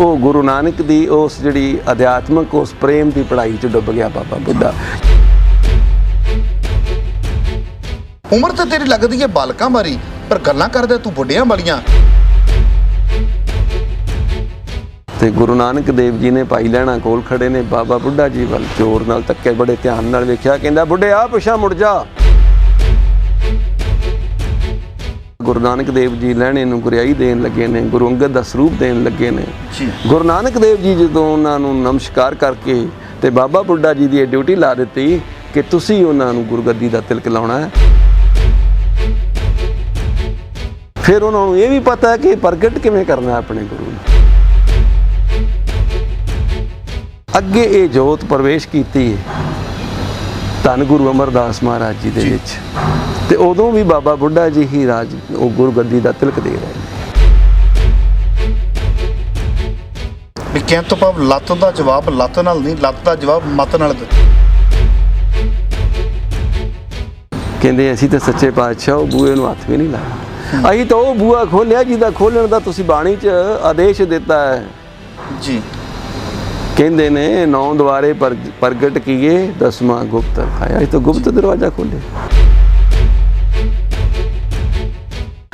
ਉਹ ਗੁਰੂ ਨਾਨਕ ਦੀ ਉਸ ਜਿਹੜੀ ਅਧਿਆਤਮਕ ਉਸ ਪ੍ਰੇਮ ਦੀ ਪੜ੍ਹਾਈ 'ਚ ਡੁੱਬ ਗਿਆ ਬਾਬਾ ਬੁੱਢਾ। ਉਮਰ ਤਾਂ ਤੇਰੀ ਲੱਗਦੀ ਹੈ ਬਾਲਕਾਂ ਵਾਰੀ, ਪਰ ਗੱਲਾਂ ਕਰਦਾ ਤੂੰ ਬੁੱਢਿਆਂ ਵਾਲੀਆਂ। ਤੇ ਗੁਰੂ ਨਾਨਕ ਦੇਵ ਜੀ ਨੇ ਭਾਈ ਲਹਿਣਾ ਕੋਲ ਖੜੇ ਨੇ, ਬਾਬਾ ਬੁੱਢਾ ਜੀ ਵੱਲ ਜ਼ੋਰ ਨਾਲ ਤੱਕੇ, ਬੜੇ ਧਿਆਨ ਨਾਲ ਵੇਖਿਆ, ਕਹਿੰਦਾ ਬੁੱਢਿਆ ਪਿਛਾ ਮੁੜ ਜਾ। ਗੁਰੂ ਨਾਨਕ ਦੇਵ ਜੀ ਲਹਿਣੇ ਨੂੰ ਗੁਰਿਆਈ ਦੇਣ ਲੱਗੇ ਨੇ, ਗੁਰੂ ਅੰਗਦ ਦਾ ਸਰੂਪ ਦੇਣ ਲੱਗੇ ਨੇ। ਗੁਰੂ ਨਾਨਕ ਦੇਵ ਜੀ ਜਦੋਂ ਉਹਨਾਂ ਨੂੰ ਨਮਸਕਾਰ ਕਰਕੇ ਤੇ ਬਾਬਾ ਬੁੱਢਾ ਜੀ ਦੀ ਡਿਊਟੀ ਲਾ ਦਿੱਤੀ ਕਿ ਤੁਸੀਂ ਉਹਨਾਂ ਨੂੰ ਗੁਰਗੱਦੀ ਦਾ ਤਿਲਕ ਲਾਉਣਾ ਹੈ। ਫਿਰ ਉਹਨਾਂ ਨੂੰ ਇਹ ਵੀ ਪਤਾ ਕਿ ਪ੍ਰਗਟ ਕਿਵੇਂ ਕਰਨਾ ਆਪਣੇ ਗੁਰੂ ਨੂੰ। ਅੱਗੇ ਇਹ ਜੋਤ ਪ੍ਰਵੇਸ਼ ਕੀਤੀ ਧੰਨ ਗੁਰੂ ਅਮਰਦਾਸ ਮਹਾਰਾਜ ਜੀ ਦੇ ਵਿੱਚ, ਤੇ ਉਦੋਂ ਵੀ ਬਾਬਾ ਬੁੱਢਾ ਜੀ ਹੀ ਰਾਜ ਉਹ ਗੁਰਗੱਦੀ ਦਾ ਤਿਲਕ ਦੇ ਰਹੇ ਨੇ। ਵੀ ਕਹਿਣ ਤੋਂ ਭਾਵ ਲੱਤ ਦਾ ਜਵਾਬ ਲੱਤ ਨਾਲ ਨਹੀਂ, ਲੱਤ ਦਾ ਜਵਾਬ ਮਤ ਨਾਲ ਦੇ। ਕਹਿੰਦੇ ਅਸੀਂ ਤਾਂ ਸੱਚੇ ਪਾਤਸ਼ਾਹ ਉਹ ਬੂਹੇ ਨੂੰ ਹੱਥ ਵੀ ਨਹੀਂ ਲਾਇਆ, ਅਸੀਂ ਤਾਂ ਉਹ ਬੂਹਾ ਖੋਲਿਆ ਜਿਹਦਾ ਖੋਲਣ ਦਾ ਤੁਸੀਂ ਬਾਣੀ 'ਚ ਆਦੇਸ਼ ਦਿੱਤਾ ਹੈ ਜੀ। ਕਹਿੰਦੇ ਨੇ 9 ਦੁਆਰੇ ਪ੍ਰਗਟ ਕੀਏ 10ਵਾਂ ਗੁਪਤ ਰਖਾਇਆ, ਅਸੀਂ ਤਾਂ ਗੁਪਤ ਦਰਵਾਜ਼ਾ ਖੋਲੇ।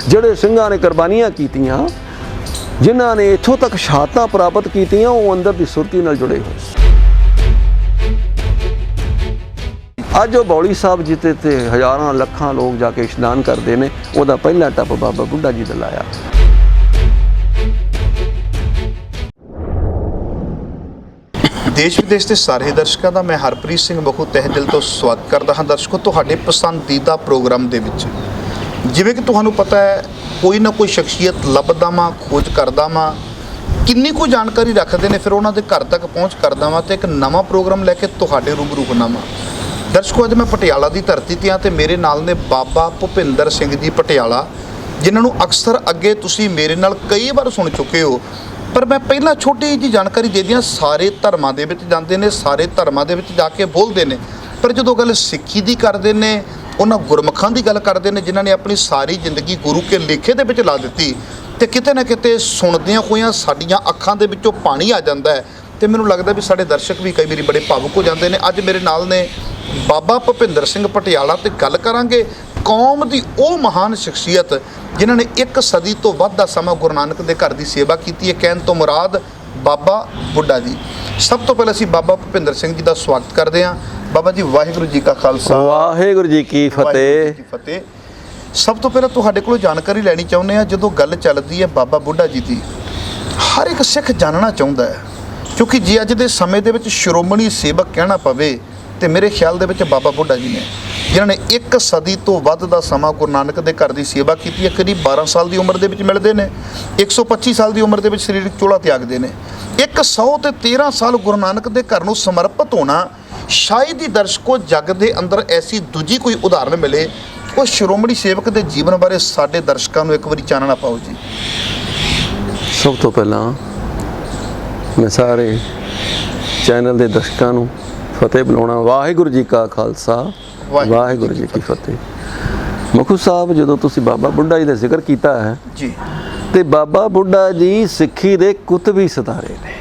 ਜਿਹੜੇ ਸਿੰਘਾਂ ਨੇ ਕੁਰਬਾਨੀਆਂ ਕੀਤੀਆਂ, ਜਿਨ੍ਹਾਂ ਨੇ ਇੱਥੋਂ ਤੱਕ ਸ਼ਹਾਦਤਾਂ ਪ੍ਰਾਪਤ ਕੀਤੀਆਂ, ਉਹ ਅੰਦਰ ਦੀ ਸੁਰਤੀ ਨਾਲ ਜੁੜੇ ਹੋਏ ਸੀ। ਅੱਜ ਉਹ ਬੌਲੀ ਸਾਹਿਬ ਜਿੱਤੇ ਤੇ ਹਜ਼ਾਰਾਂ ਲੱਖਾਂ ਲੋਕ ਜਾ ਕੇ ਇਸ਼ਨਾਨ ਕਰਦੇ ਨੇ, ਉਹਦਾ ਪਹਿਲਾ ਟੱਪ ਬਾਬਾ ਬੁੱਢਾ ਜੀ ਦਾ ਲਾਇਆ। ਦੇਸ਼ ਵਿਦੇਸ਼ ਦੇ ਸਾਰੇ ਦਰਸ਼ਕਾਂ ਦਾ ਮੈਂ ਹਰਪ੍ਰੀਤ ਸਿੰਘ ਮਖੂ ਤਹਿ ਦਿਲ ਤੋਂ ਸਵਾਗਤ ਕਰਦਾ ਹਾਂ। ਦਰਸ਼ਕੋ, ਤੁਹਾਡੇ ਪਸੰਦੀਦਾ ਪ੍ਰੋਗਰਾਮ ਦੇ ਵਿੱਚ, ਜਿਵੇਂ ਕਿ ਤੁਹਾਨੂੰ ਪਤਾ ਹੈ, ਕੋਈ ਨਾ ਕੋਈ ਸ਼ਖਸੀਅਤ ਲੱਭਦਾ ਵਾਂ, ਖੋਜ ਕਰਦਾ ਵਾਂ, ਕਿੰਨੀ ਕੁ ਜਾਣਕਾਰੀ ਰੱਖਦੇ ਨੇ, ਫਿਰ ਉਹਨਾਂ ਦੇ ਘਰ ਤੱਕ ਪਹੁੰਚ ਕਰਦਾ ਵਾਂ ਤੇ ਇੱਕ ਨਵਾਂ ਪ੍ਰੋਗਰਾਮ ਲੈ ਕੇ ਤੁਹਾਡੇ ਰੂਬਰੂ ਹੁੰਦਾ ਵਾਂ। ਦਰਸ਼ਕੋ, ਅੱਜ ਮੈਂ ਪਟਿਆਲਾ ਦੀ ਧਰਤੀ 'ਤੇ ਹਾਂ ਤੇ ਮੇਰੇ ਨਾਲ ਨੇ ਬਾਬਾ ਭੁਪਿੰਦਰ ਸਿੰਘ ਜੀ ਪਟਿਆਲਾ, ਜਿਨ੍ਹਾਂ ਨੂੰ ਅਕਸਰ ਅੱਗੇ ਤੁਸੀਂ ਮੇਰੇ ਨਾਲ ਕਈ ਵਾਰ ਸੁਣ ਚੁੱਕੇ ਹੋ। ਪਰ ਮੈਂ ਪਹਿਲਾਂ ਛੋਟੀ ਜਿਹੀ ਜਾਣਕਾਰੀ ਦੇ ਦਿਆਂ। ਸਾਰੇ ਧਰਮਾਂ ਦੇ ਵਿੱਚ ਜਾਂਦੇ ਨੇ, ਸਾਰੇ ਧਰਮਾਂ ਦੇ ਵਿੱਚ ਜਾ ਕੇ ਬੋਲਦੇ ਨੇ, ਪਰ ਜਦੋਂ ਗੱਲ ਸਿੱਖੀ ਦੀ ਕਰਦੇ ਨੇ, ਉਹਨਾਂ ਗੁਰਮੁਖਾਂ ਦੀ ਗੱਲ ਕਰਦੇ ਨੇ ਜਿਨ੍ਹਾਂ ਨੇ ਆਪਣੀ ਸਾਰੀ ਜ਼ਿੰਦਗੀ ਗੁਰੂ ਕੇ ਲੇਖੇ ਦੇ ਵਿੱਚ ਲਾ ਦਿੱਤੀ, ਤੇ ਕਿਤੇ ਨਾ ਕਿਤੇ ਸੁਣਦਿਆਂ ਹੋਇਆਂ ਸਾਡੀਆਂ ਅੱਖਾਂ ਦੇ ਵਿੱਚੋਂ ਪਾਣੀ ਆ ਜਾਂਦਾ ਹੈ। ਤੇ ਮੈਨੂੰ ਲੱਗਦਾ ਵੀ ਸਾਡੇ ਦਰਸ਼ਕ ਵੀ ਕਈ ਵਾਰੀ ਬੜੇ ਭਾਵੁਕ ਹੋ ਜਾਂਦੇ ਨੇ। ਅੱਜ ਮੇਰੇ ਨਾਲ ਨੇ ਬਾਬਾ ਭੁਪਿੰਦਰ ਸਿੰਘ ਪਟਿਆਲਾ, ਤੇ ਗੱਲ ਕਰਾਂਗੇ ਕੌਮ ਦੀ ਉਹ ਮਹਾਨ ਸ਼ਖਸੀਅਤ ਜਿਨ੍ਹਾਂ ਨੇ 1 ਸਦੀ ਤੋਂ ਵੱਧ ਦਾ ਸਮਾਂ ਗੁਰੂ ਨਾਨਕ ਦੇ ਘਰ ਦੀ ਸੇਵਾ ਕੀਤੀ ਹੈ। ਕਹਿਣ ਤੋਂ ਮੁਰਾਦ ਬਾਬਾ ਬੁੱਢਾ ਜੀ। ਸਭ ਤੋਂ ਪਹਿਲਾਂ ਅਸੀਂ ਬਾਬਾ ਭੁਪਿੰਦਰ ਸਿੰਘ ਜੀ ਦਾ ਸਵਾਗਤ ਕਰਦੇ ਹਾਂ। ਬਾਬਾ ਜੀ, ਵਾਹਿਗੁਰੂ ਜੀ ਕਾ ਖਾਲਸਾ, ਵਾਹਿਗੁਰੂ ਜੀ ਕੀ ਫਤਿਹ। ਸਭ ਤੋਂ ਪਹਿਲਾਂ ਤੁਹਾਡੇ ਕੋਲੋਂ ਜਾਣਕਾਰੀ ਲੈਣੀ ਚਾਹੁੰਦੇ ਹਾਂ, ਜਦੋਂ ਗੱਲ ਚੱਲਦੀ ਹੈ ਬਾਬਾ ਬੁੱਢਾ ਜੀ ਦੀ, ਹਰ ਇੱਕ ਸਿੱਖ ਜਾਣਨਾ ਚਾਹੁੰਦਾ ਹੈ, ਕਿਉਂਕਿ ਜੇ ਅੱਜ ਦੇ ਸਮੇਂ ਦੇ ਵਿੱਚ ਸ਼੍ਰੋਮਣੀ ਸੇਵਕ ਕਹਿਣਾ ਪਵੇ ਤੇ ਮੇਰੇ ਖਿਆਲ ਦੇ ਵਿੱਚ ਬਾਬਾ ਬੁੱਢਾ ਜੀ ਨੇ, ਜਿਨ੍ਹਾਂ ਨੇ 1 ਸਦੀ ਤੋਂ ਵੱਧ ਦਾ ਸਮਾਂ ਗੁਰੂ ਨਾਨਕ ਦੇ ਘਰ ਦੀ ਸੇਵਾ ਕੀਤੀ ਹੈ। ਕਰੀਬ 12 ਸਾਲ ਦੀ ਉਮਰ ਦੇ ਵਿੱਚ ਮਿਲਦੇ ਨੇ, 125 ਸਾਲ ਦੀ ਉਮਰ ਦੇ ਵਿੱਚ ਸਰੀਰਕ ਚੋਲਾ ਤਿਆਗਦੇ ਨੇ। 113 ਸਾਲ ਗੁਰੂ ਨਾਨਕ ਦੇ ਘਰ ਨੂੰ ਸਮਰਪਿਤ ਹੋਣਾ, ਸ਼ਾਇਦ ਹੀ ਦਰਸ਼ਕੋ ਜੱਗ ਦੇ ਅੰਦਰ ਐਸੀ ਦੂਜੀ ਕੋਈ ਉਦਾਹਰਨ ਮਿਲੇ। ਉਹ ਸ਼੍ਰੋਮਣੀ ਸੇਵਕ ਦੇ ਜੀਵਨ ਬਾਰੇ ਸਾਡੇ ਦਰਸ਼ਕਾਂ ਨੂੰ ਇੱਕ ਵਾਰੀ ਚਾਨਣਾ ਪਾਓ ਜੀ। ਸਭ ਤੋਂ ਪਹਿਲਾਂ ਮੈਂ ਸਾਰੇ ਚੈਨਲ ਦੇ ਦਰਸ਼ਕਾਂ ਨੂੰ ਫਤਿਹ ਬੁਲਾਉਣਾ। ਵਾਹਿਗੁਰੂ ਜੀ ਕਾ ਖਾਲਸਾ, ਵਾਹਿਗੁਰੂ ਜੀ ਕੀ ਫਤਿਹ। ਮਖੂ ਸਾਹਿਬ, ਜਦੋਂ ਤੁਸੀਂ ਬਾਬਾ ਬੁੱਢਾ ਜੀ ਦਾ ਜ਼ਿਕਰ ਕੀਤਾ ਹੈ ਜੀ, ਤੇ ਬਾਬਾ ਬੁੱਢਾ ਜੀ ਸਿੱਖੀ ਦੇ ਕੁਤਬੀ ਸਿਤਾਰੇ ਨੇ।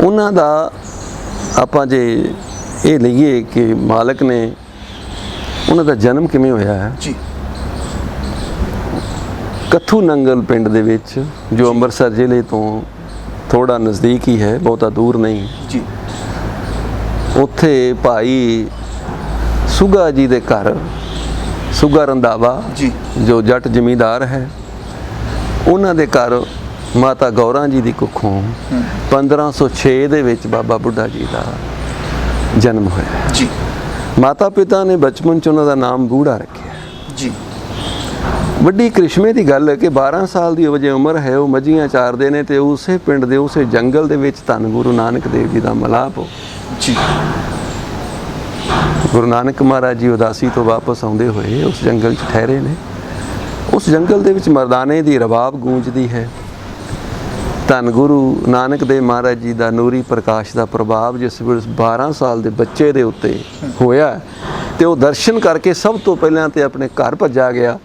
ਉਹਨਾਂ ਦਾ ਆਪਾਂ ਜੇ ਇਹ ਲਈਏ ਕਿ ਮਾਲਕ ਨੇ ਉਹਨਾਂ ਦਾ ਜਨਮ ਕਿਵੇਂ ਹੋਇਆ ਹੈ ਜੀ, ਕੱਥੂ ਨੰਗਲ ਪਿੰਡ ਦੇ ਵਿੱਚ, ਜੋ ਅੰਮ੍ਰਿਤਸਰ ਜ਼ਿਲ੍ਹੇ ਤੋਂ ਥੋੜਾ ਨਜ਼ਦੀਕ ਹੀ ਹੈ, ਬਹੁਤਾ ਦੂਰ ਨਹੀਂ ਜੀ। ਉੱਥੇ ਭਾਈ ਸੁਗਾ ਜੀ ਦੇ ਘਰ, ਸੁਗਾ ਰੰਧਾਵਾ ਜੀ, ਜੋ ਜੱਟ ਜ਼ਮੀਂਦਾਰ ਹੈ, ਉਹਨਾਂ ਦੇ ਘਰ ਮਾਤਾ ਗੌਰਾਂ ਜੀ ਦੀ ਕੁੱਖੋਂ 1506 ਦੇ ਵਿੱਚ ਬਾਬਾ ਬੁੱਢਾ ਜੀ ਦਾ ਜਨਮ ਹੋਇਆ ਜੀ। ਮਾਤਾ ਪਿਤਾ ਨੇ ਬਚਪਨ 'ਚ ਉਹਨਾਂ ਦਾ ਨਾਮ ਬੂੜਾ ਰੱਖਿਆ ਜੀ। ਵੱਡੀ ਕ੍ਰਿਸ਼ਮੇ ਦੀ ਗੱਲ ਹੈ ਕਿ 12 ਸਾਲ ਦੀ ਵਜੇ ਉਮਰ ਹੈ, ਉਹ ਮੱਝੀਆਂ ਚਾਰਦੇ ਨੇ ਤੇ ਉਸੇ ਪਿੰਡ ਦੇ ਉਸੇ ਜੰਗਲ ਦੇ ਵਿੱਚ ਧੰਨ ਗੁਰੂ ਨਾਨਕ ਦੇਵ ਜੀ ਦਾ ਮਿਲਾਪ ਹੋ ਜੀ। ਗੁਰੂ ਨਾਨਕ ਮਹਾਰਾਜ ਜੀ ਉਦਾਸੀ ਤੋਂ ਵਾਪਸ ਆਉਂਦੇ ਹੋਏ ਉਸ ਜੰਗਲ 'ਚ ਠਹਿਰੇ ਨੇ। ਉਸ ਜੰਗਲ ਦੇ ਵਿੱਚ ਮਰਦਾਨੇ ਦੀ ਰਬਾਬ ਗੂੰਜਦੀ ਹੈ। ਧੰਨ ਗੁਰੂ ਨਾਨਕ ਦੇਵ ਮਹਾਰਾਜ ਜੀ ਦਾ ਨੂਰੀ ਪ੍ਰਕਾਸ਼ ਦਾ ਪ੍ਰਭਾਵ ਜਿਸ ਵੇਲੇ 12 ਸਾਲ ਦੇ ਬੱਚੇ ਦੇ ਉੱਤੇ ਹੋਇਆ, ਤੇ ਉਹ ਦਰਸ਼ਨ ਕਰਕੇ ਸਭ ਤੋਂ ਪਹਿਲਾਂ ਤੇ ਆਪਣੇ ਘਰ ਭੱਜਾ ਗਿਆ।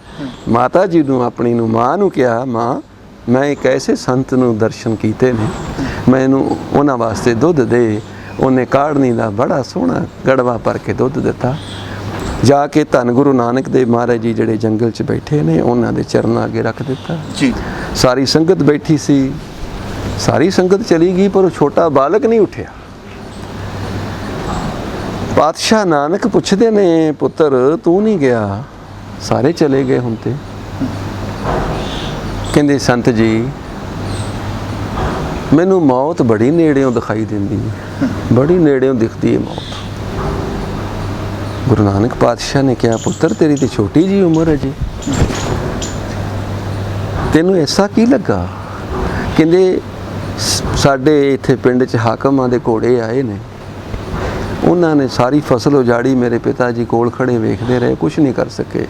ਮਾਤਾ ਜੀ ਨੂੰ, ਆਪਣੀ ਨੂੰ, ਮਾਂ ਨੂੰ ਕਿਹਾ, ਮਾਂ ਮੈਂ ਇੱਕ ਐਸੇ ਸੰਤ ਨੂੰ ਦਰਸ਼ਨ ਕੀਤੇ ਨੇ, ਮੈਨੂੰ ਉਹਨਾਂ ਵਾਸਤੇ ਦੁੱਧ ਦੇ। ਉਹਨੇ ਕਾੜਨੀ ਦਾ ਬੜਾ ਸੋਹਣਾ ਗੜਵਾ ਭਰ ਕੇ ਦੁੱਧ ਦਿੱਤਾ। ਜਾ ਕੇ ਧੰਨ ਗੁਰੂ ਨਾਨਕ ਦੇਵ ਮਹਾਰਾਜ ਜੀ ਜਿਹੜੇ ਜੰਗਲ 'ਚ ਬੈਠੇ ਨੇ, ਉਹਨਾਂ ਦੇ ਚਰਨਾਂ ਅੱਗੇ ਰੱਖ ਦਿੱਤਾ ਜੀ। ਸਾਰੀ ਸੰਗਤ ਬੈਠੀ ਸੀ, ਸਾਰੀ ਸੰਗਤ ਚਲੀ ਗਈ, ਪਰ ਉਹ ਛੋਟਾ ਬਾਲਕ ਨਹੀਂ ਉੱਠਿਆ। ਪਾਤਸ਼ਾਹ ਨਾਨਕ ਪੁੱਛਦੇ ਨੇ, ਪੁੱਤਰ ਤੂੰ ਨਹੀਂ ਗਿਆ? ਸਾਰੇ ਚਲੇ ਗਏ ਹੁਣ ਤੇ। ਕਹਿੰਦੇ ਸੰਤ ਜੀ, ਮੈਨੂੰ ਮੌਤ ਬੜੀ ਨੇੜਿਓਂ ਦਿਖਾਈ ਦਿੰਦੀ ਹੈ, ਬੜੀ ਨੇੜਿਓਂ ਦਿਖਦੀ ਹੈ ਮੌਤ। ਗੁਰੂ ਨਾਨਕ ਪਾਤਸ਼ਾਹ ਨੇ ਕਿਹਾ, ਪੁੱਤਰ ਤੇਰੀ ਤੇ ਛੋਟੀ ਜੀ ਉਮਰ ਹੈ ਜੀ, ਤੈਨੂੰ ਐਸਾ ਕੀ ਲੱਗਾ? ਕਹਿੰਦੇ ਸਾਡੇ ਇੱਥੇ ਪਿੰਡ 'ਚ ਹਾਕਮਾਂ ਦੇ ਘੋੜੇ ਆਏ ਨੇ, ਉਹਨਾਂ ਨੇ ਸਾਰੀ ਫਸਲ ਉਜਾੜੀ। ਮੇਰੇ ਪਿਤਾ ਜੀ ਕੋਲ ਖੜੇ ਵੇਖਦੇ ਰਹੇ, ਕੁਝ ਨਹੀਂ ਕਰ ਸਕੇ।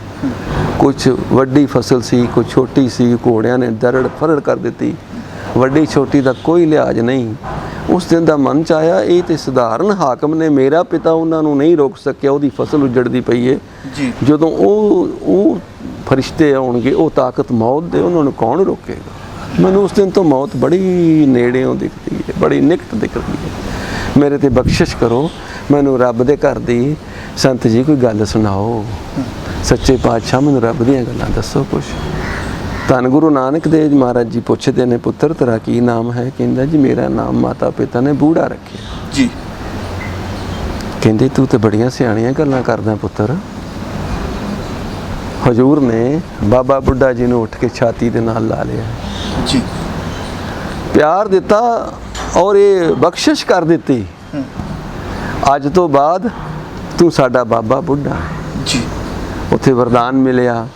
ਕੁਝ ਵੱਡੀ ਫਸਲ ਸੀ, ਕੁਝ ਛੋਟੀ ਸੀ, ਘੋੜਿਆਂ ਨੇ ਦਰੜ ਫਰੜ ਕਰ ਦਿੱਤੀ। ਵੱਡੀ ਛੋਟੀ ਦਾ ਕੋਈ ਲਿਹਾਜ਼ ਨਹੀਂ। ਉਸ ਦਿਨ ਦਾ ਮਨ 'ਚ ਆਇਆ, ਇਹ ਤੇ ਸਧਾਰਨ ਹਾਕਮ ਨੇ, ਮੇਰਾ ਪਿਤਾ ਉਹਨਾਂ ਨੂੰ ਨਹੀਂ ਰੋਕ ਸਕਿਆ, ਉਹਦੀ ਫਸਲ ਉਜੜਦੀ ਪਈ ਹੈ ਜੀ। ਜਦੋਂ ਉਹ ਫਰਿਸ਼ਤੇ ਆਉਣਗੇ, ਉਹ ਤਾਕਤ ਮੌਤ ਦੇ, ਉਹਨਾਂ ਨੂੰ ਕੌਣ ਰੋਕੇਗਾ? ਮੈਨੂੰ ਉਸ ਦਿਨ ਤੋਂ ਮੌਤ ਬੜੀ ਨੇੜਿਓਂ ਦਿਖਦੀ ਹੈ, ਬੜੀ ਨਿਕਟ ਦਿਖਦੀ ਹੈ। ਮੇਰੇ ਤੇ ਬਖਸ਼ਿਸ਼ ਕਰੋ, ਮੈਨੂੰ ਰੱਬ ਦੇ ਘਰ ਦੀ ਸੰਤ ਜੀ ਕੋਈ ਗੱਲ ਸੁਣਾਓ। ਸੱਚੇ ਪਾਤਸ਼ਾਹ ਮੈਨੂੰ ਰੱਬ ਦੀਆਂ ਗੱਲਾਂ ਦੱਸੋ ਕੁਛ। ਧੰਨ ਗੁਰੂ ਨਾਨਕ ਦੇਵ ਮਹਾਰਾਜ ਜੀ ਪੁੱਛਦੇ ਨੇ, ਪੁੱਤਰ ਤੇਰਾ ਕੀ ਨਾਮ ਹੈ? ਕਹਿੰਦਾ ਜੀ ਮੇਰਾ ਨਾਮ ਮਾਤਾ ਪਿਤਾ ਨੇ ਬੂੜਾ ਰੱਖਿਆ ਜੀ। ਕਹਿੰਦੇ ਤੂੰ ਤੇ ਬੜੀਆਂ ਸਿਆਣੀਆਂ ਗੱਲਾਂ ਕਰਦਾ ਪੁੱਤਰ। ਹਜ਼ੂਰ ਨੇ ਬਾਬਾ ਬੁੱਢਾ ਜੀ ਨੂੰ ਉੱਠ ਕੇ ਛਾਤੀ ਦੇ ਨਾਲ ਲਾ ਲਿਆ ਜੀ, ਪਿਆਰ ਦਿੱਤਾ ਔਰ ਇਹ ਬਖਸ਼ਿਸ਼ ਕਰ ਦਿੱਤੀ, ਅੱਜ ਤੋਂ ਬਾਅਦ ਤੂੰ ਸਾਡਾ ਬਾਬਾ ਬੁੱਢਾ ਜੀ। ਉੱਥੇ ਵਰਦਾਨ ਮਿਲਿਆ।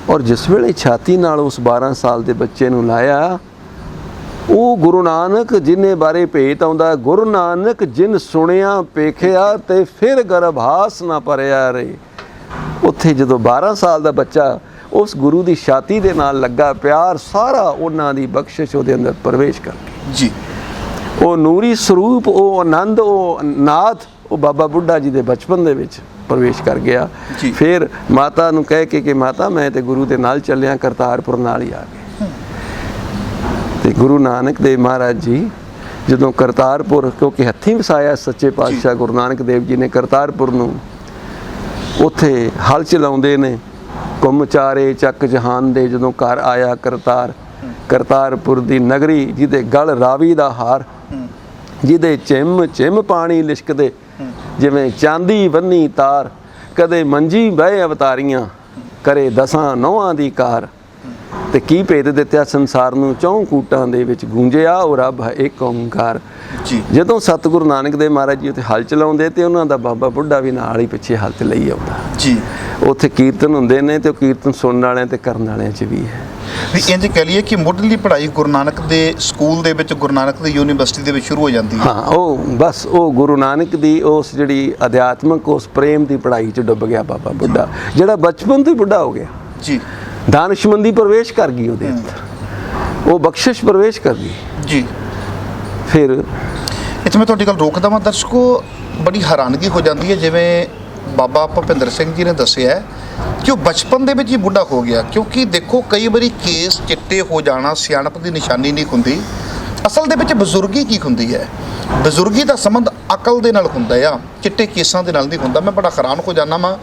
ਔਰ ਜਿਸ ਵੇਲੇ ਛਾਤੀ ਨਾਲ ਉਸ 12 ਸਾਲ ਦੇ ਬੱਚੇ ਨੂੰ ਲਾਇਆ, ਉਹ ਗੁਰੂ ਨਾਨਕ ਜਿਨ੍ਹਾਂ ਬਾਰੇ ਭੇਤ ਆਉਂਦਾ, ਗੁਰੂ ਨਾਨਕ ਜਿਨ ਸੁਣਿਆ ਪੇਖਿਆ ਤੇ ਫਿਰ ਗਰਭਾਸ ਨਾ ਭਰਿਆ ਰਹੇ। ਉੱਥੇ ਜਦੋਂ 12 ਸਾਲ ਦਾ ਬੱਚਾ ਉਸ ਗੁਰੂ ਦੀ ਛਾਤੀ ਦੇ ਨਾਲ ਲੱਗਾ, ਪਿਆਰ ਸਾਰਾ ਉਹਨਾਂ ਦੀ ਬਖਸ਼ਿਸ਼ ਉਹਦੇ ਅੰਦਰ ਪ੍ਰਵੇਸ਼ ਕਰ ਗਈ ਜੀ। ਉਹ ਨੂਰੀ ਸਰੂਪ, ਉਹ ਆਨੰਦ, ਉਹ ਨਾਥ, ਉਹ ਬਾਬਾ ਬੁੱਢਾ ਜੀ ਦੇ ਬਚਪਨ ਦੇ ਵਿੱਚ ਪ੍ਰਵੇਸ਼ ਕਰ ਗਿਆ। ਫਿਰ ਮਾਤਾ ਨੂੰ ਕਹਿ ਕੇ ਕਿ ਮਾਤਾ ਮੈਂ ਤੇ ਗੁਰੂ ਦੇ ਨਾਲ ਚੱਲਿਆ, ਕਰਤਾਰਪੁਰ ਨਾਲ ਹੀ ਆ ਗਏ। ਤੇ ਗੁਰੂ ਨਾਨਕ ਦੇਵ ਮਹਾਰਾਜ ਜੀ ਜਦੋਂ ਕਰਤਾਰਪੁਰ, ਕਿਉਂਕਿ ਹੱਥੀਂ ਵਸਾਇਆ ਸੱਚੇ ਪਾਤਸ਼ਾਹ ਗੁਰੂ ਨਾਨਕ ਦੇਵ ਜੀ ਨੇ ਕਰਤਾਰਪੁਰ ਨੂੰ, ਉੱਥੇ ਹਲ ਚਲਾਉਂਦੇ ਨੇ, ਘੁੰਮ ਚਾਰੇ ਚੱਕ ਜਹਾਨ ਦੇ। ਜਦੋਂ ਘਰ ਆਇਆ ਕਰਤਾਰਪੁਰ ਦੀ ਨਗਰੀ, ਜਿਹਦੇ ਗਲ ਰਾਵੀ ਦਾ ਹਾਰ, ਜਿਹਦੇ ਚਿੰਮ ਚਿੰਮ ਪਾਣੀ ਲਿਸ਼ਕਦੇ, ਜਿਵੇਂ ਚਾਂਦੀ ਬੰਨੀ ਤਾਰ, ਕਦੇ ਮੰਜੀ ਬਹਿ ਅਵਤਾਰੀਆਂ, ਕਰੇ ਦਸਾਂ ਨੌਹਾਂ ਦੀ ਕਾਰ। ਤੇ ਕੀ ਭੇਦ ਦਿੱਤਾ ਸੰਸਾਰ ਨੂੰ, ਚੌਂ ਕੂਟਾਂ ਦੇ ਵਿੱਚ ਗੂੰਜਿਆ ਉਹ ਰੱਬ ਹੈ ਏਕ ਓੰਕਾਰ ਜੀ। ਜਦੋਂ ਸਤਿਗੁਰੂ ਨਾਨਕ ਦੇਵ ਮਹਾਰਾਜ ਜੀ ਉੱਥੇ ਹਲ ਚਲਾਉਂਦੇ, ਤੇ ਉਹਨਾਂ ਦਾ ਬਾਬਾ ਬੁੱਢਾ ਵੀ ਨਾਲ ਹੀ ਪਿੱਛੇ ਹਲ ਤੇ ਲਈ ਆਉਂਦਾ ਜੀ। ਉੱਥੇ ਕੀਰਤਨ ਹੁੰਦੇ ਨੇ, ਤੇ ਉਹ ਕੀਰਤਨ ਸੁਣਨ ਵਾਲਿਆਂ ਤੇ ਕਰਨ ਵਾਲਿਆਂ 'ਚ ਵੀ ਹੈ। ਵੀ ਇੰਝ ਕਹਿ ਲਈਏ ਕਿ ਮੁੱਢਲੀ ਪੜ੍ਹਾਈ ਗੁਰੂ ਨਾਨਕ ਦੇ ਸਕੂਲ ਦੇ ਵਿੱਚ, ਗੁਰੂ ਨਾਨਕ ਦੀ ਯੂਨੀਵਰਸਿਟੀ ਦੇ ਵਿੱਚ ਸ਼ੁਰੂ ਹੋ ਜਾਂਦੀ ਹੈ। ਹਾਂ, ਉਹ ਬਸ ਉਹ ਗੁਰੂ ਨਾਨਕ ਦੀ ਉਸ ਜਿਹੜੀ ਅਧਿਆਤਮਕ, ਉਸ ਪ੍ਰੇਮ ਦੀ ਪੜ੍ਹਾਈ 'ਚ ਡੁੱਬ ਗਿਆ ਬਾਬਾ ਬੁੱਢਾ, ਜਿਹੜਾ ਬਚਪਨ ਤੋਂ ਹੀ ਬੁੱਢਾ ਹੋ ਗਿਆ ਜੀ। ਦਾਨਿਸ਼ਮੰਦੀ ਪ੍ਰਵੇਸ਼ ਕਰ ਗਈ ਉਹਦੇ ਅੰਦਰ, ਉਹ ਬਖਸ਼ਿਸ਼ ਪ੍ਰਵੇਸ਼ ਕਰ ਗਈ ਜੀ। ਫਿਰ ਇੱਥੇ ਮੈਂ ਤੁਹਾਡੀ ਗੱਲ ਰੋਕਦਾ ਹਾਂ ਦਰਸ਼ਕੋ, ਬੜੀ ਹੈਰਾਨਗੀ ਹੋ ਜਾਂਦੀ ਹੈ। ਜਿਵੇਂ ਬਾਬਾ ਭੁਪਿੰਦਰ ਸਿੰਘ ਜੀ ਨੇ ਦੱਸਿਆ ਕਿ ਉਹ ਬਚਪਨ ਦੇ ਵਿੱਚ ਹੀ ਬੁੱਢਾ ਹੋ ਗਿਆ। ਕਿਉਂਕਿ ਦੇਖੋ, ਕਈ ਵਾਰੀ ਕੇਸ ਚਿੱਟੇ ਹੋ ਜਾਣਾ ਸਿਆਣਪ ਦੀ ਨਿਸ਼ਾਨੀ ਨਹੀਂ ਹੁੰਦੀ। ਅਸਲ ਦੇ ਵਿੱਚ ਬਜ਼ੁਰਗੀ ਕੀ ਹੁੰਦੀ ਹੈ? ਬਜ਼ੁਰਗੀ ਦਾ ਸੰਬੰਧ ਅਕਲ ਦੇ ਨਾਲ ਹੁੰਦਾ ਆ, ਚਿੱਟੇ ਕੇਸਾਂ ਦੇ ਨਾਲ ਨਹੀਂ ਹੁੰਦਾ। ਮੈਂ ਬੜਾ ਹੈਰਾਨ ਹੋ ਜਾਂਦਾ ਵਾਂ,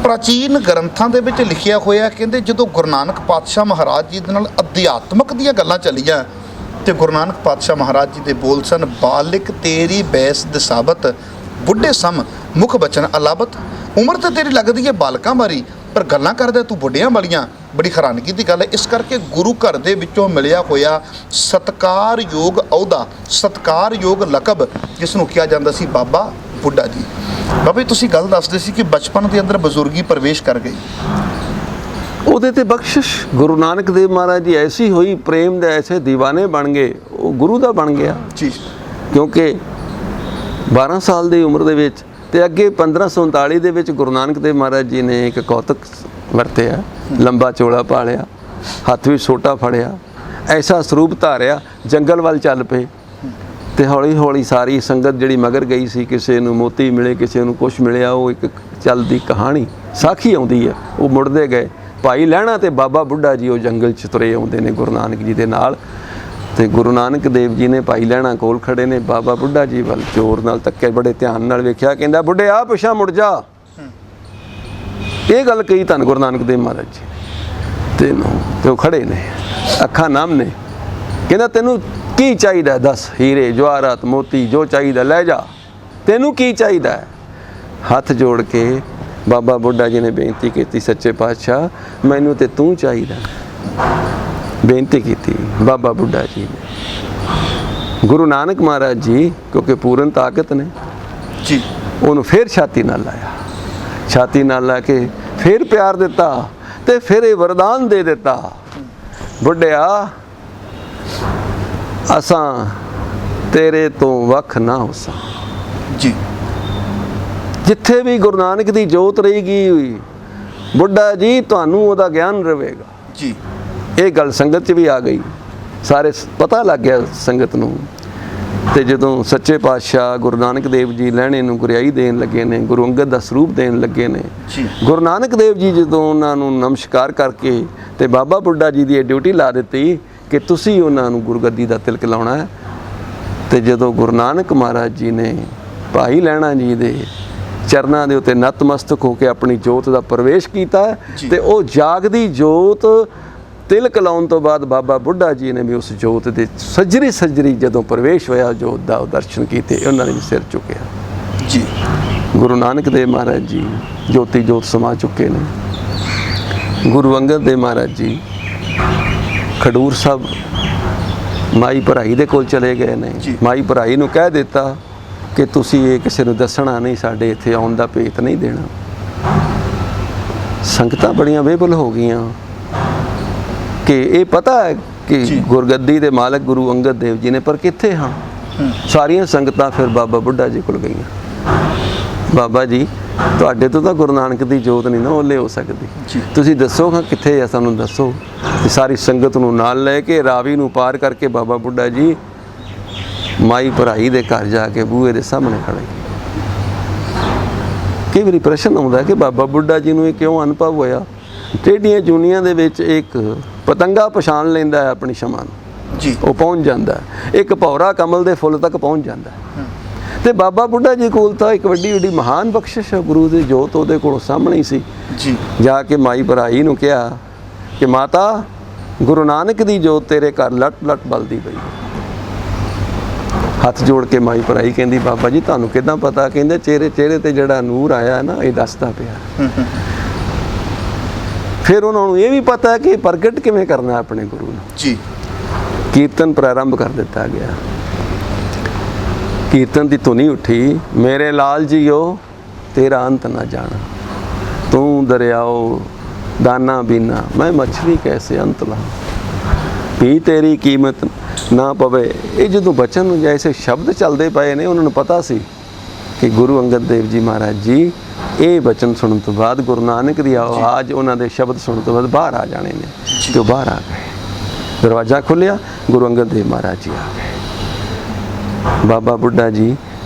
ਪ੍ਰਾਚੀਨ ਗ੍ਰੰਥਾਂ ਦੇ ਵਿੱਚ ਲਿਖਿਆ ਹੋਇਆ, ਕਹਿੰਦੇ ਜਦੋਂ ਗੁਰੂ ਨਾਨਕ ਪਾਤਸ਼ਾਹ ਮਹਾਰਾਜ ਜੀ ਦੇ ਨਾਲ ਅਧਿਆਤਮਕ ਦੀਆਂ ਗੱਲਾਂ ਚੱਲੀਆਂ, ਤੇ ਗੁਰੂ ਨਾਨਕ ਪਾਤਸ਼ਾਹ ਮਹਾਰਾਜ ਜੀ ਦੇ ਬੋਲ ਸਨ, ਬਾਲਿਕ ਤੇਰੀ ਬੈਸ ਦਸਾਬਤ, ਬੁੱਢੇ ਸਮ ਮੁਖ ਬਚਨ ਅਲਾਬਤ। ਉਮਰ ਤਾਂ ਤੇਰੀ ਲੱਗਦੀ ਹੈ ਬਾਲਕਾਂ ਵਾਰੀ, ਪਰ ਗੱਲਾਂ ਕਰਦਾ ਤੂੰ ਬੁੱਢਿਆਂ ਵਾਲੀਆਂ। ਬੜੀ ਹੈਰਾਨਗੀ ਦੀ ਗੱਲ ਹੈ। ਇਸ ਕਰਕੇ ਗੁਰੂ ਘਰ ਦੇ ਵਿੱਚੋਂ ਮਿਲਿਆ ਹੋਇਆ ਸਤਿਕਾਰਯੋਗ ਅਹੁਦਾ, ਸਤਿਕਾਰਯੋਗ ਲਕਬ, ਜਿਸ ਨੂੰ ਕਿਹਾ ਜਾਂਦਾ ਸੀ ਬਾਬਾ ਬੁੱਢਾ ਜੀ। ਬਾਬਾ ਜੀ ਤੁਸੀਂ ਗੱਲ ਦੱਸਦੇ ਸੀ ਕਿ ਬਚਪਨ ਦੇ ਅੰਦਰ ਬਜ਼ੁਰਗੀ ਪ੍ਰਵੇਸ਼ ਕਰ ਗਈ, ਉਹਦੇ ਤੇ ਬਖਸ਼ਿਸ਼ ਗੁਰੂ ਨਾਨਕ ਦੇਵ ਮਹਾਰਾਜ ਜੀ ਐਸੀ ਹੋਈ, ਪ੍ਰੇਮ ਦੇ ਐਸੇ ਦੀਵਾਨੇ ਬਣ ਗਏ, ਉਹ ਗੁਰੂ ਦਾ ਬਣ ਗਿਆ ਜੀ। ਕਿਉਂਕਿ 12 ਸਾਲ ਦੀ ਉਮਰ ਦੇ ਵਿੱਚ, ਤੇ ਅੱਗੇ 1539 ਦੇ ਵਿੱਚ ਗੁਰੂ ਨਾਨਕ ਦੇਵ ਮਹਾਰਾਜ ਜੀ ਨੇ ਇੱਕ ਕੌਤਕ ਵਰਤਿਆ, ਲੰਬਾ ਚੋਲਾ ਪਾਲਿਆ, ਹੱਥ ਵਿੱਚ ਸੋਟਾ ਫੜਿਆ, ਐਸਾ ਸਰੂਪ ਧਾਰਿਆ, ਜੰਗਲ ਵੱਲ ਚੱਲ ਪਏ। ਤੇ ਹੌਲੀ ਹੌਲੀ ਸਾਰੀ ਸੰਗਤ ਜਿਹੜੀ ਮਗਰ ਗਈ ਸੀ, ਕਿਸੇ ਨੂੰ ਮੋਤੀ ਮਿਲੇ, ਕਿਸੇ ਨੂੰ ਕੁਛ ਮਿਲਿਆ, ਉਹ ਇੱਕ ਚੱਲਦੀ ਕਹਾਣੀ ਸਾਖੀ ਆਉਂਦੀ ਹੈ। ਉਹ ਮੁੜਦੇ ਗਏ ਭਾਈ ਲਹਿਣਾ ਤੇ ਬਾਬਾ ਬੁੱਢਾ ਜੀ ਉਹ ਜੰਗਲ 'ਚ ਤੁਰੇ ਆਉਂਦੇ ਨੇ ਗੁਰੂ ਨਾਨਕ ਜੀ ਦੇ ਨਾਲ। ਤੇ ਗੁਰੂ ਨਾਨਕ ਦੇਵ ਜੀ ਨੇ ਭਾਈ ਲਹਿਣਾ ਕੋਲ ਖੜੇ ਨੇ, ਬਾਬਾ ਬੁੱਢਾ ਜੀ ਵੱਲ ਜ਼ੋਰ ਨਾਲ ਤੱਕਿਆ, ਬੜੇ ਧਿਆਨ ਨਾਲ ਵੇਖਿਆ, ਕਹਿੰਦਾ ਬੁੱਢੇ ਆ ਪਿਛਾਂ ਮੁੜ ਜਾ। ਇਹ ਗੱਲ ਕਹੀ ਧੰਨ ਗੁਰੂ ਨਾਨਕ ਦੇਵ ਮਹਾਰਾਜ ਜੀ ਤੇ ਉਹ ਖੜੇ ਨੇ, ਅੱਖਾਂ ਨਮ ਨੇ। ਕਹਿੰਦਾ ਤੈਨੂੰ ਕੀ ਚਾਹੀਦਾ ਦੱਸ, ਹੀਰੇ ਜਵਾਹਰਾਤ ਮੋਤੀ ਜੋ ਚਾਹੀਦਾ ਲੈ ਜਾ, ਤੈਨੂੰ ਕੀ ਚਾਹੀਦਾ? ਹੱਥ ਜੋੜ ਕੇ ਬਾਬਾ ਬੁੱਢਾ ਜੀ ਨੇ ਬੇਨਤੀ ਕੀਤੀ, ਸੱਚੇ ਪਾਤਸ਼ਾਹ ਮੈਨੂੰ ਤੇ ਤੂੰ ਚਾਹੀਦਾ। ਬੇਨਤੀ ਕੀਤੀ ਬਾਬਾ ਬੁੱਢਾ ਜੀ ਨੇ। ਗੁਰੂ ਨਾਨਕ ਮਹਾਰਾਜ ਜੀ ਕਿਉਂਕਿ ਪੂਰਨ ਤਾਕਤ ਨੇ ਜੀ, ਉਹਨੂੰ ਫਿਰ ਛਾਤੀ ਨਾਲ ਲਾਇਆ, ਛਾਤੀ ਨਾਲ ਲਾ ਕੇ ਫਿਰ ਪਿਆਰ ਦਿੱਤਾ ਤੇ ਫਿਰ ਇਹ ਵਰਦਾਨ ਦੇ ਦਿੱਤਾ, ਬੁੱਢਿਆ ਅਸਾਂ ਤੇਰੇ ਤੋਂ ਵੱਖ ਨਾ ਹੋਸਾਂ। ਜੀ, ਜਿੱਥੇ ਵੀ ਗੁਰੂ ਨਾਨਕ ਦੀ ਜੋਤ ਰਹੇਗੀ ਬੁੱਢਾ ਜੀ ਤੁਹਾਨੂੰ ਉਹਦਾ ਗਿਆਨ ਰਵੇਗਾ। ਜੀ, ਇਹ ਗੱਲ ਸੰਗਤ 'ਚ ਵੀ ਆ ਗਈ, ਸਾਰੇ ਪਤਾ ਲੱਗ ਗਿਆ ਸੰਗਤ ਨੂੰ। ਤੇ ਜਦੋਂ ਸੱਚੇ ਪਾਤਸ਼ਾਹ ਗੁਰੂ ਨਾਨਕ ਦੇਵ ਜੀ ਲਹਿਣੇ ਨੂੰ ਗੁਰਿਆਈ ਦੇਣ ਲੱਗੇ ਨੇ, ਗੁਰੂ ਅੰਗਦ ਦਾ ਸਰੂਪ ਦੇਣ ਲੱਗੇ ਨੇ, ਗੁਰੂ ਨਾਨਕ ਦੇਵ ਜੀ ਜਦੋਂ ਉਹਨਾਂ ਨੂੰ ਨਮਸਕਾਰ ਕਰਕੇ ਤੇ ਬਾਬਾ ਬੁੱਢਾ ਜੀ ਦੀ ਇਹ ਡਿਊਟੀ ਲਾ ਦਿੱਤੀ ਕਿ ਤੁਸੀਂ ਉਹਨਾਂ ਨੂੰ ਗੁਰਗੱਦੀ ਦਾ ਤਿਲਕ ਲਾਉਣਾ ਹੈ। ਤੇ ਜਦੋਂ ਗੁਰੂ ਨਾਨਕ ਮਹਾਰਾਜ ਜੀ ਨੇ ਭਾਈ ਲਹਿਣਾ ਜੀ ਦੇ ਚਰਨਾਂ ਦੇ ਉੱਤੇ ਨਤਮਸਤਕ ਹੋ ਕੇ ਆਪਣੀ ਜੋਤ ਦਾ ਪ੍ਰਵੇਸ਼ ਕੀਤਾ ਤੇ ਉਹ ਜਾਗਦੀ ਜੋਤ ਤਿਲਕ ਲਾਉਣ ਤੋਂ ਬਾਅਦ ਬਾਬਾ ਬੁੱਢਾ ਜੀ ਨੇ ਵੀ ਉਸ ਜੋਤ ਦੇ ਸੱਜਰੀ ਸੱਜਰੀ ਜਦੋਂ ਪ੍ਰਵੇਸ਼ ਹੋਇਆ ਜੋਤ ਦਾ ਉਹ ਦਰਸ਼ਨ ਕੀਤੇ, ਉਹਨਾਂ ਨੇ ਵੀ ਸਿਰ ਚੁੱਕਿਆ। ਜੀ, ਗੁਰੂ ਨਾਨਕ ਦੇਵ ਮਹਾਰਾਜ ਜੀ ਜੋਤੀ ਜੋਤ ਸਮਾ ਚੁੱਕੇ ਨੇ। ਗੁਰੂ ਅੰਗਦ ਦੇਵ ਮਹਾਰਾਜ ਜੀ ਖਡੂਰ ਸਾਹਿਬ ਮਾਈ ਭਰਾਈ ਦੇ ਕੋਲ ਚਲੇ ਗਏ ਨੇ। ਮਾਈ ਭਰਾਈ ਨੂੰ ਕਹਿ ਦਿੱਤਾ ਕਿ ਤੁਸੀਂ ਇਹ ਕਿਸੇ ਨੂੰ ਦੱਸਣਾ ਨਹੀਂ, ਸਾਡੇ ਇੱਥੇ ਆਉਣ ਦਾ ਭੇਤ ਨਹੀਂ ਦੇਣਾ। ਸੰਗਤਾਂ ਬੜੀਆਂ ਬੇਬਲ ਹੋ ਗਈਆਂ ਕਿ ਇਹ ਪਤਾ ਹੈ ਕਿ ਗੁਰਗੱਦੀ ਦੇ ਮਾਲਕ ਗੁਰੂ ਅੰਗਦ ਦੇਵ ਜੀ ਨੇ, ਪਰ ਕਿੱਥੇ ਹਾਂ। ਸਾਰੀਆਂ ਸੰਗਤਾਂ ਫਿਰ ਬਾਬਾ ਬੁੱਢਾ ਜੀ ਕੋਲ ਗਈਆਂ। ਬਾਬਾ ਜੀ ਤੁਹਾਡੇ ਤੋਂ ਤਾਂ ਗੁਰੂ ਨਾਨਕ ਦੀ ਜੋਤ ਨਹੀਂ ਨਾ ਓਲੇ ਹੋ ਸਕਦੀ, ਤੁਸੀਂ ਦੱਸੋ ਹਾਂ ਕਿੱਥੇ ਆ, ਸਾਨੂੰ ਦੱਸੋ। ਤੇ ਸਾਰੀ ਸੰਗਤ ਨੂੰ ਨਾਲ ਲੈ ਕੇ ਰਾਵੀ ਨੂੰ ਪਾਰ ਕਰਕੇ ਬਾਬਾ ਬੁੱਢਾ ਜੀ ਮਾਈ ਭਰਾਈ ਦੇ ਘਰ ਜਾ ਕੇ ਬੂਹੇ ਦੇ ਸਾਹਮਣੇ ਖੜੇ। ਕਈ ਵਾਰੀ ਪ੍ਰਸ਼ਨ ਆਉਂਦਾ ਕਿ ਬਾਬਾ ਬੁੱਢਾ ਜੀ ਨੂੰ ਇਹ ਕਿਉਂ ਅਨੁਭਵ ਹੋਇਆ। ਟੇਢੀਆਂ ਜੂਨੀਆਂ ਦੇ ਵਿੱਚ ਇੱਕ ਪਤੰਗਾ ਪਛਾਣ ਲੈਂਦਾ ਹੈ ਆਪਣੀ ਸ਼ਮਾ ਨੂੰ, ਜੀ ਉਹ ਪਹੁੰਚ ਜਾਂਦਾ, ਇੱਕ ਭੌਰਾ ਕਮਲ ਦੇ ਫੁੱਲ ਤੱਕ ਪਹੁੰਚ ਜਾਂਦਾ। ਤੇ ਬਾਬਾ ਬੁੱਢਾ ਜੀ ਕੋਲ ਤਾਂ ਇੱਕ ਵੱਡੀ ਵੱਡੀ ਮਹਾਨ ਬਖਸ਼ਿਸ਼ ਹੈ, ਗੁਰੂ ਦੀ ਜੋਤ ਉਹਦੇ ਕੋਲ ਸਾਹਮਣੇ ਹੀ ਸੀ। ਜੀ ਜਾ ਕੇ ਮਾਈ ਭਰਾਈ ਨੂੰ ਕਿਹਾ ਕਿ ਮਾਤਾ ਗੁਰੂ ਨਾਨਕ ਦੀ ਜੋਤ ਤੇਰੇ ਘਰ ਲਟ ਲਟ ਬਲਦੀ ਪਈ। ਹੱਥ ਜੋੜ ਕੇ ਮਾਈ ਭਰਾਈ ਕਹਿੰਦੀ ਬਾਬਾ ਜੀ ਤੁਹਾਨੂੰ ਕਿੱਦਾਂ ਪਤਾ? ਕਹਿੰਦੇ ਚਿਹਰੇ ਤੇ ਜਿਹੜਾ ਨੂਰ ਆਇਆ ਨਾ ਇਹ ਦੱਸਦਾ ਪਿਆ। ਫਿਰ ਉਹਨਾਂ ਨੂੰ ਇਹ ਵੀ ਪਤਾ ਕਿ ਪ੍ਰਗਟ ਕਿਵੇਂ ਕਰਨਾ ਆਪਣੇ ਗੁਰੂ ਨੂੰ। ਜੀ ਕੀਰਤਨ ਪ੍ਰਾਰੰਭ ਕਰ ਦਿੱਤਾ ਗਿਆ। ਕੀਰਤਨ ਦੀ ਧੁਨੀ ਉੱਠੀ, ਮੇਰੇ ਲਾਲ ਜੀਓ ਤੇਰਾ ਅੰਤ ਨਾ ਜਾਣਾ, ਤੂੰ ਦਰਿਆਓ ਦਾਨਾ ਬੀਨਾ ਮੈਂ ਮਛਲੀ ਕੈਸੇ ਅੰਤ ਲਾ, ਪੀ ਤੇਰੀ ਕੀਮਤ ਨਾ ਪਵੇ। ਇਹ ਜਦੋਂ ਬਚਨ ਨੂੰ ਜੈਸੇ ਸ਼ਬਦ ਚੱਲਦੇ ਪਏ ਨੇ, ਉਹਨਾਂ ਨੂੰ ਪਤਾ ਸੀ ਕਿ ਗੁਰੂ ਅੰਗਦ ਦੇਵ ਜੀ ਮਹਾਰਾਜ ਜੀ ਇਹ ਬਚਨ ਸੁਣਨ ਤੋਂ ਬਾਅਦ ਗੁਰੂ ਨਾਨਕ ਦੀ ਆਵਾਜ਼ ਉਹਨਾਂ ਦੇ ਸ਼ਬਦ ਸੁਣਨ ਤੋਂ ਬਾਅਦ ਬਾਹਰ ਆ ਜਾਣੇ ਨੇ। ਤੇ ਉਹ ਬਾਹਰ ਆ ਗਏ, ਦਰਵਾਜ਼ਾ ਖੁੱਲਿਆ, ਗੁਰੂ ਅੰਗਦ ਦੇਵ ਮਹਾਰਾਜ ਜੀ ਆ ਗਏ। ਬਾਬਾ ਬੁੱਢਾ ਜੀ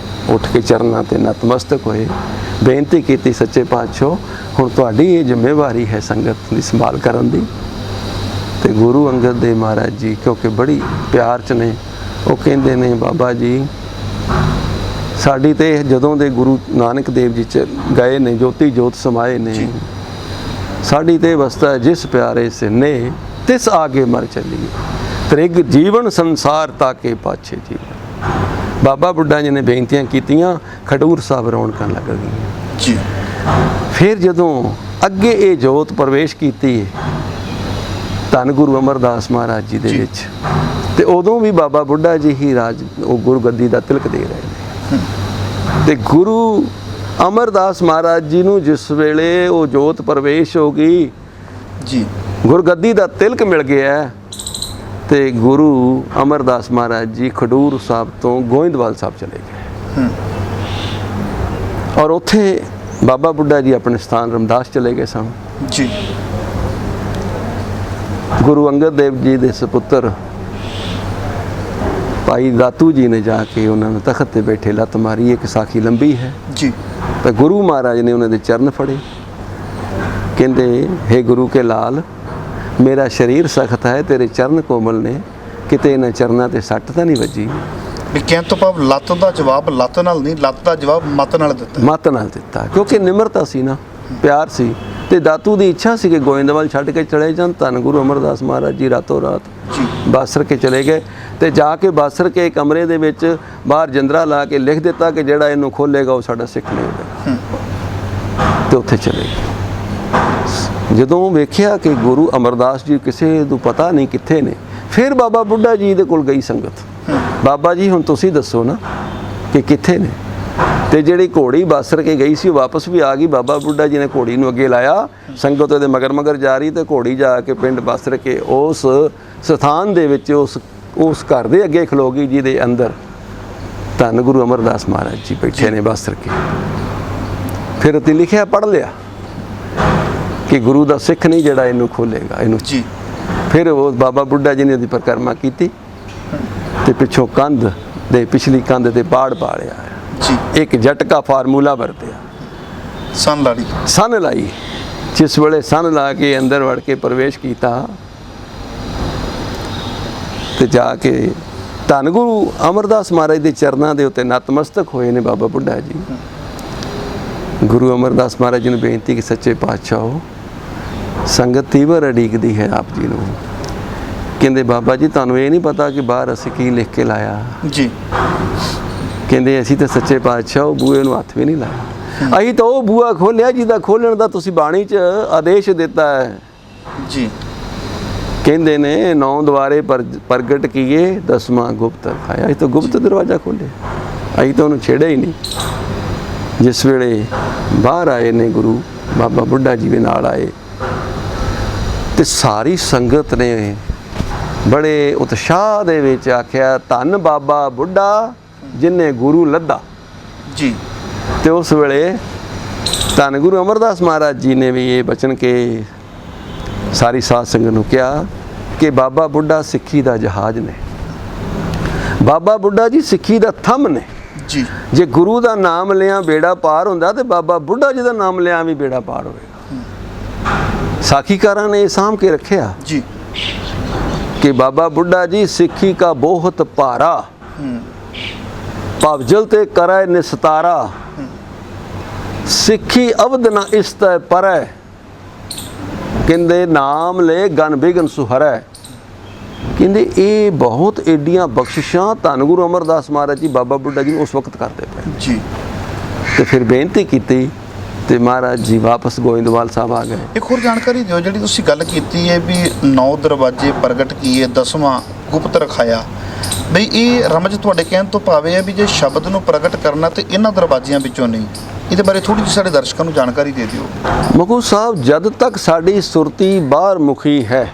ਉੱਠ ਕੇ ਚਰਨਾਂ ਤੇ ਨਤਮਸਤਕ ਹੋਏ, ਬੇਨਤੀ ਕੀਤੀ ਸੱਚੇ ਪਾਤਸ਼ਾਹ ਹੁਣ ਤੁਹਾਡੀ ਇਹ ਜ਼ਿੰਮੇਵਾਰੀ ਹੈ ਸੰਗਤ ਦੀ ਸੰਭਾਲ ਕਰਨ ਦੀ। ਤੇ ਗੁਰੂ ਅੰਗਦ ਦੇਵ ਮਹਾਰਾਜ ਜੀ ਕਿਉਂਕਿ ਬੜੀ ਪਿਆਰ 'ਚ ਨੇ, ਉਹ ਕਹਿੰਦੇ ਨੇ ਬਾਬਾ ਜੀ ਸਾਡੀ ਤੇ ਜਦੋਂ ਦੇ ਗੁਰੂ ਨਾਨਕ ਦੇਵ ਜੀ 'ਚ ਗਏ ਨੇ, ਜੋਤੀ ਜੋਤ ਸਮਾਏ ਨੇ, ਸਾਡੀ ਤੇ ਅਵਸਥਾ ਜਿਸ ਪਿਆਰੇ ਸੇ ਨੇ ਤਿਸ ਆਗੇ ਮਰ ਚੱਲੀਏ, ਤ੍ਰਿਗ ਜੀਵਨ ਸੰਸਾਰ ਤਾਕੇ ਪਾਛੇ ਜੀ। ਬਾਬਾ ਬੁੱਢਾ ਜੀ ਨੇ ਬੇਨਤੀਆਂ ਕੀਤੀਆਂ, ਖਡੂਰ ਸਾਹਿਬ ਰੌਣਕਾਂ ਲੱਗ ਗਈਆਂ ਜੀ। ਫਿਰ ਜਦੋਂ ਅੱਗੇ ਇਹ ਜੋਤ ਪ੍ਰਵੇਸ਼ ਕੀਤੀ ਧੰਨ ਗੁਰੂ ਅਮਰਦਾਸ ਮਹਾਰਾਜ ਜੀ ਦੇ ਵਿੱਚ, ਤੇ ਉਦੋਂ ਵੀ ਬਾਬਾ ਬੁੱਢਾ ਜੀ ਹੀ ਰਾਜ ਉਹ ਗੁਰਗੱਦੀ ਦਾ ਤਿਲਕ ਦੇ ਰਹੇ ਨੇ। ਤੇ ਗੁਰੂ ਅਮਰਦਾਸ ਮਹਾਰਾਜ ਜੀ ਨੂੰ ਜਿਸ ਵੇਲੇ ਉਹ ਜੋਤ ਪ੍ਰਵੇਸ਼ ਹੋ ਗਈ ਜੀ, ਗੁਰਗੱਦੀ ਦਾ ਤਿਲਕ ਮਿਲ ਗਿਆ, ਤੇ ਗੁਰੂ ਅਮਰਦਾਸ ਮਹਾਰਾਜ ਜੀ ਖਡੂਰ ਸਾਹਿਬ ਤੋਂ ਗੋਇੰਦਵਾਲ ਸਾਹਿਬ ਚਲੇ ਗਏ। ਔਰ ਉੱਥੇ ਬਾਬਾ ਬੁੱਢਾ ਜੀ ਆਪਣੇ ਸਥਾਨ ਰਮਦਾਸ ਚਲੇ ਗਏ ਸਨ ਜੀ। ਗੁਰੂ ਅੰਗਦ ਦੇਵ ਜੀ ਦੇ ਸੁਪੁੱਤਰ ਭਾਈ ਦਾਤੂ ਜੀ ਨੇ ਜਾ ਕੇ ਉਹਨਾਂ ਨੂੰ ਤਖਤ ਤੇ ਬੈਠੇ ਲੱਤ ਮਾਰੀ। ਇੱਕ ਸਾਖੀ ਲੰਬੀ ਹੈ ਜੀ। ਤਾਂ ਗੁਰੂ ਮਹਾਰਾਜ ਨੇ ਉਹਨਾਂ ਦੇ ਚਰਨ ਫੜੇ, ਕਹਿੰਦੇ हे ਗੁਰੂ ਕੇ ਲਾਲ, ਮੇਰਾ ਸਰੀਰ ਸਖਤ ਹੈ, ਤੇਰੇ ਚਰਨ ਕੋਮਲ ਨੇ, ਕਿਤੇ ਇਹਨਾਂ ਚਰਨਾਂ ਤੇ ਸੱਟ ਤਾਂ ਨਹੀਂ ਵੱਜੀ। ਵੀ ਕਹਿਣ ਤੋਂ ਭਾਵ ਲੱਤ ਦਾ ਜਵਾਬ ਲੱਤ ਨਾਲ ਨਹੀਂ, ਲੱਤ ਦਾ ਜਵਾਬ ਮੱਤ ਨਾਲ ਦਿੱਤਾ। ਮੱਤ ਨਾਲ ਦਿੱਤਾ, ਕਿਉਂਕਿ ਨਿਮਰਤਾ ਸੀ ਨਾ, ਪਿਆਰ ਸੀ, ਤੇ ਦਾਤੂ ਦੀ ਇੱਛਾ ਸੀ ਕਿ ਗੋਇੰਦਵਾਲ ਛੱਡ ਕੇ ਚਲੇ ਜਾਣ। ਧੰਨ ਗੁਰੂ ਅਮਰਦਾਸ ਮਹਾਰਾਜ ਜੀ ਰਾਤੋਂ ਰਾਤ ਜੀ ਬਾਸਰ ਕੇ ਚਲੇ ਗਏ, ਤੇ ਜਾ ਕੇ ਬਾਸਰ ਕੇ ਕਮਰੇ ਦੇ ਵਿੱਚ ਬਾਹਰ ਜੰਦਰਾ ਲਾ ਕੇ ਲਿਖ ਦਿੱਤਾ ਕਿ ਜਿਹੜਾ ਇਹਨੂੰ ਖੋਲੇਗਾ ਉਹ ਸਾਡਾ ਸਿੱਖ ਨਹੀਂ ਹੋਵੇਗਾ, ਤੇ ਉੱਥੇ ਚਲੇ ਗਏ। ਜਦੋਂ ਵੇਖਿਆ ਕਿ ਗੁਰੂ ਅਮਰਦਾਸ ਜੀ ਕਿਸੇ ਨੂੰ ਪਤਾ ਨਹੀਂ ਕਿੱਥੇ ਨੇ, ਫਿਰ ਬਾਬਾ ਬੁੱਢਾ ਜੀ ਦੇ ਕੋਲ ਗਈ ਸੰਗਤ। ਬਾਬਾ ਜੀ ਹੁਣ ਤੁਸੀਂ ਦੱਸੋ ਨਾ ਕਿ ਕਿੱਥੇ ਨੇ। ਤੇ ਜਿਹੜੀ ਘੋੜੀ ਬਾਸਰ ਕੇ ਗਈ ਸੀ ਉਹ ਵਾਪਸ ਵੀ ਆ ਗਈ। ਬਾਬਾ ਬੁੱਢਾ ਜੀ ਨੇ ਘੋੜੀ ਨੂੰ ਅੱਗੇ ਲਾਇਆ, ਸੰਗਤ ਉਹਦੇ ਮਗਰ ਜਾ ਰਹੀ, ਤੇ ਘੋੜੀ ਜਾ ਕੇ ਪਿੰਡ ਬਾਸਰ ਕੇ ਉਸ ਸਥਾਨ ਦੇ ਵਿੱਚ ਉਸ ਘਰ ਦੇ ਅੱਗੇ ਖਲੋ ਗਈ ਜਿਹਦੇ ਅੰਦਰ ਧੰਨ ਗੁਰੂ ਅਮਰਦਾਸ ਮਹਾਰਾਜ ਜੀ ਬੈਠੇ ਨੇ ਬਾਸਰ ਕੇ। ਫਿਰ ਉੱਤੇ ਲਿਖਿਆ, ਪੜ੍ਹ ਲਿਆ ਕਿ ਗੁਰੂ ਦਾ ਸਿੱਖ ਨਹੀਂ ਜਿਹੜਾ ਇਹਨੂੰ ਖੋਲੇਗਾ, ਇਹਨੂੰ ਜੀ। ਫਿਰ ਉਹ ਬਾਬਾ ਬੁੱਢਾ ਜੀ ਨੇ ਉਹਦੀ ਪਰਿਕਰਮਾ ਕੀਤੀ, ਤੇ ਪਿੱਛੋਂ ਕੰਧ ਦੇ ਪਿਛਲੀ ਕੰਧ ਤੇ ਬਾੜ ਪਾ ਲਿਆ ਜੀ। ਇੱਕ ਝਟਕਾ ਫਾਰਮੂਲਾ ਵਰਤਿਆ, ਸੰਨ ਲਾਈ। ਜਿਸ ਵੇਲੇ ਸੰਨ ਲਾ ਕੇ ਅੰਦਰ ਵੜ ਕੇ ਪ੍ਰਵੇਸ਼ ਕੀਤਾ, ਤੇ ਜਾ ਕੇ ਧੰਨ ਗੁਰੂ ਅਮਰਦਾਸ ਮਹਾਰਾਜ ਦੇ ਚਰਨਾਂ ਦੇ ਉੱਤੇ ਨਤਮਸਤਕ ਹੋਏ ਨੇ ਬਾਬਾ ਬੁੱਢਾ ਜੀ। ਗੁਰੂ ਅਮਰਦਾਸ ਮਹਾਰਾਜ ਜੀ ਨੂੰ ਬੇਨਤੀ ਕਿ ਸੱਚੇ ਪਾਤਸ਼ਾਹ, ਸੰਗਤ ਤੀਵਰ ਉਡੀਕਦੀ ਹੈ ਆਪ ਜੀ ਨੂੰ। ਕਹਿੰਦੇ ਬਾਬਾ ਜੀ ਤੁਹਾਨੂੰ ਇਹ ਨਹੀਂ ਪਤਾ ਕਿ ਬਾਹਰ ਅਸੀਂ ਕੀ ਲਿਖ ਕੇ ਲਾਇਆ ਜੀ। ਕਹਿੰਦੇ ਅਸੀਂ ਤਾਂ ਸੱਚੇ ਪਾਤਸ਼ਾਹ ਉਹ ਬੂਹੇ ਨੂੰ ਹੱਥ ਵੀ ਨਹੀਂ ਲਾਇਆ, ਅਸੀਂ ਤਾਂ ਉਹ ਬੂਹਾ ਖੋਲਿਆ ਜਿਹਦਾ ਖੋਲਣ ਦਾ ਤੁਸੀਂ ਬਾਣੀ 'ਚ ਆਦੇਸ਼ ਦਿੱਤਾ ਹੈ ਜੀ। ਕਹਿੰਦੇ ਨੇ 9 ਦੁਆਰੇ ਪ੍ਰਗਟ ਕੀਏ 10ਵਾਂ ਗੁਪਤ ਰਖਾਇਆ। ਅਸੀਂ ਤਾਂ ਗੁਪਤ ਦਰਵਾਜ਼ਾ ਖੋਲ੍ਹਿਆ, ਅਸੀਂ ਤਾਂ ਉਹਨੂੰ ਛੇੜਿਆ ਹੀ ਨਹੀਂ। ਜਿਸ ਵੇਲੇ ਬਾਹਰ ਆਏ ਨੇ ਗੁਰੂ ਬਾਬਾ ਬੁੱਢਾ ਜੀ ਦੇ ਨਾਲ ਆਏ, ਤੇ ਸਾਰੀ ਸੰਗਤ ਨੇ ਬੜੇ ਉਤਸ਼ਾਹ ਦੇ ਵਿੱਚ ਆਖਿਆ, ਧੰਨ ਬਾਬਾ ਬੁੱਢਾ ਜਿਨੇ ਗੁਰੂ ਲੱਦਾ ਜੀ। ਤੇ ਉਸ ਵੇਲੇ ਧੰਨ ਗੁਰੂ ਅਮਰਦਾਸ ਮਹਾਰਾਜ ਜੀ ਨੇ ਵੀ ਇਹ ਬਚਨ ਕੇ ਸਾਰੀ ਸਾਧ ਸੰਗਤ ਨੂੰ ਕਿਹਾ ਕਿ ਬਾਬਾ ਬੁੱਢਾ ਸਿੱਖੀ ਦਾ ਜਹਾਜ਼ ਨੇ, ਬਾਬਾ ਬੁੱਢਾ ਜੀ ਸਿੱਖੀ ਦਾ ਥੰਮ ਨੇ ਜੀ। ਜੇ ਗੁਰੂ ਦਾ ਨਾਮ ਲਿਆ ਬੇੜਾ ਪਾਰ ਹੁੰਦਾ, ਤੇ ਬਾਬਾ ਬੁੱਢਾ ਜੀ ਦਾ ਨਾਮ ਲਿਆ ਵੀ ਬੇੜਾ ਪਾਰ ਹੋਵੇਗਾ। ਸਾਖੀਕਾਰਾਂ ਨੇ ਇਹ ਸਾਂਭ ਕੇ ਰੱਖਿਆ ਜੀ ਕਿ ਬਾਬਾ ਬੁੱਢਾ ਜੀ ਸਿੱਖੀ ਕਾ ਬਹੁਤ ਭਾਰਾ, ਭਵਜਲ ਤੇ ਕਰੈ ਨਿਸਤਾਰਾ, ਸਿੱਖੀ ਅਵਧ ਨਾ ਇਸਤੈ ਪਰੈ, ਕਹਿੰਦੇ ਨਾਮ ਲੈ ਗਨ ਬਿਗਨ ਸੁਹਰੈ। ਕਹਿੰਦੇ ਇਹ ਬਹੁਤ ਏਡੀਆਂ ਬਖਸ਼ਿਸ਼ਾਂ ਧੰਨ ਗੁਰੂ ਅਮਰਦਾਸ ਮਹਾਰਾਜ ਜੀ ਬਾਬਾ ਬੁੱਢਾ ਜੀ ਨੂੰ ਉਸ ਵਕਤ ਕਰਦੇ ਪਏ ਜੀ। ਤੇ ਫਿਰ ਬੇਨਤੀ ਕੀਤੀ, ਤੇ ਮਹਾਰਾਜ ਜੀ ਵਾਪਸ ਗੋਇੰਦਵਾਲ ਸਾਹਿਬ ਆ ਗਏ। ਇੱਕ ਹੋਰ ਜਾਣਕਾਰੀ ਦਿਓ, ਜਿਹੜੀ ਤੁਸੀਂ ਗੱਲ ਕੀਤੀ ਹੈ ਵੀ 9 ਦਰਵਾਜ਼ੇ ਪ੍ਰਗਟ ਕੀਏ 10ਵਾਂ ਗੁਪਤ ਰਖਾਇਆ, ਬਈ ਇਹ ਰਮਜ ਤੁਹਾਡੇ ਕਹਿਣ ਤੋਂ ਭਾਵੇਂ ਹੈ ਵੀ ਜੇ ਸ਼ਬਦ ਨੂੰ ਪ੍ਰਗਟ ਕਰਨਾ ਤੇ ਇਹਨਾਂ ਦਰਵਾਜ਼ਿਆਂ ਵਿੱਚੋਂ ਨਹੀਂ। ਇਹਦੇ ਬਾਰੇ ਥੋੜੀ ਜਿਹੀ ਸਾਡੇ ਦਰਸ਼ਕਾਂ ਨੂੰ ਜਾਣਕਾਰੀ ਦੇ ਦਿਓ। ਮਖੂ ਸਾਹਿਬ, ਜਦ ਤੱਕ ਸਾਡੀ ਸੁਰਤੀ ਬਾਹਰ ਮੁਖੀ ਹੈ,